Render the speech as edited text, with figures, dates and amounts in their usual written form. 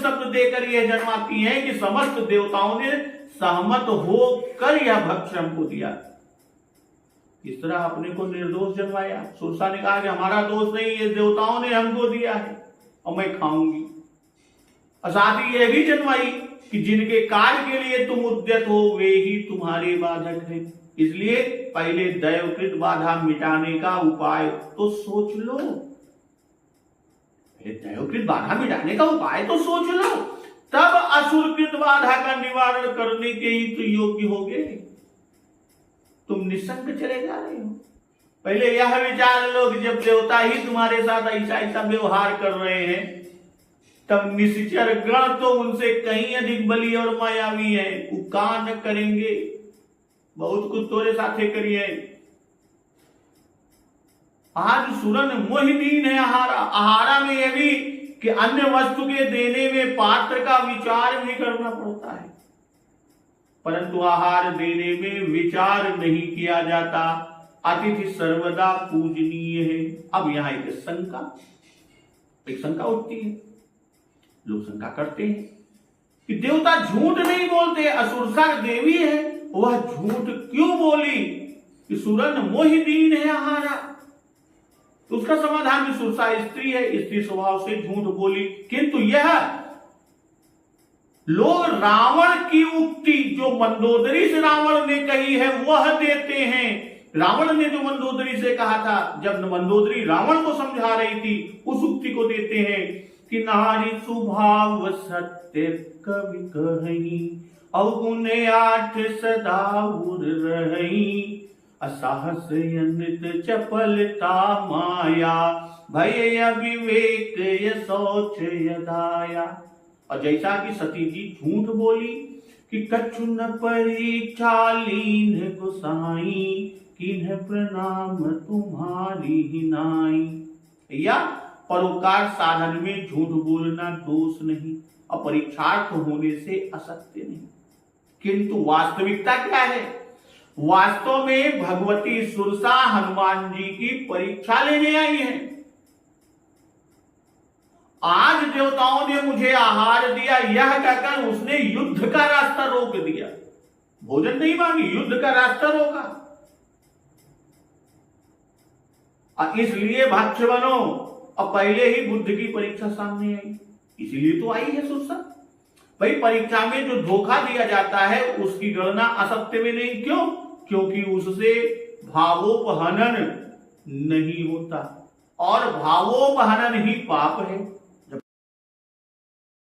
शब्द देकर यह जन्माती हैं कि समस्त देवताओं ने सहमत होकर यह भक्ष्य हमको दिया। इस तरह अपने को निर्दोष जन्माया। सुरसा ने कहा कि हमारा दोष नहीं, ये देवताओं ने हमको दिया है और मैं खाऊंगी। और साथ ही यह भी जन्माई कि जिनके कार्य के लिए तुम उद्यत हो वे ही तुम्हारे बाधक हैं, इसलिए पहले दैवकृत बाधा मिटाने का उपाय तो सोच लो। दैवकृत बाधा मिटाने का उपाय तो सोच लो, तब असुरकृत बाधा का निवारण करने के ही तो योग्य होगे। तुम निसंग चले जा रहे हो। पहले यह विचार लो कि जब देवता ही तुम्हारे साथ ऐसा ऐसा व्यवहार कर रहे हैं, तब निश्चर गण तो उनसे कहीं अधिक बली और मायावी है। उकान करेंगे, बहुत कुछ तोरे साथे करिए। आज सुरन मोहिदीन है आहारा। आहारा में यह भी कि अन्य वस्तु के देने में पात्र का विचार भी करना पड़ता है, परंतु आहार देने में विचार नहीं किया जाता। अतिथि सर्वदा पूजनीय है। अब यहां एक शंका उठती है, लोग शंका करते हैं कि देवता झूठ नहीं बोलते, असुरसा देवी है, वह झूठ क्यों बोली कि सुरन मोहिदीन है आहारा। तो उसका समाधान भी सुरसा स्त्री है, स्त्री स्वभाव से झूठ बोली। किंतु यह लोग रावण की उक्ति जो मंदोदरी से रावण ने कही है वह देते हैं। रावण ने जो मंदोदरी से कहा था, जब मंदोदरी रावण को समझा रही थी, उस उक्ति को देते हैं कि नारी स्वभाव सत्य कवि कही, अवगुण 8 सदा उर रही, असहस यनित चपलता माया, भय अविवेक य शौच यदाया। और जैसा कि सती जी झूठ बोली कि कछु न परीक्षा लीन गोसाई, किन्ह प्रणाम तुम्हारी ही नाई। या परोपकार साधन में झूठ बोलना दोष नहीं और परीक्षार्थ होने से असत्य नहीं। किंतु वास्तविकता क्या है? वास्तव में भगवती सुरसा हनुमान जी की परीक्षा लेने आई है। आज देवताओं ने मुझे आहार दिया, यह कहकर उसने युद्ध का रास्ता रोक दिया। भोजन नहीं मांगी, युद्ध का रास्ता रोका। और इसलिए भक्ष्य बनो। और पहले ही बुद्ध की परीक्षा सामने आई, इसीलिए तो आई है सुरसा। भाई परीक्षा में जो धोखा दिया जाता है उसकी गणना असत्य में नहीं। क्यों? क्योंकि उससे भावोपहनन नहीं होता, और भावोपहनन ही पाप है।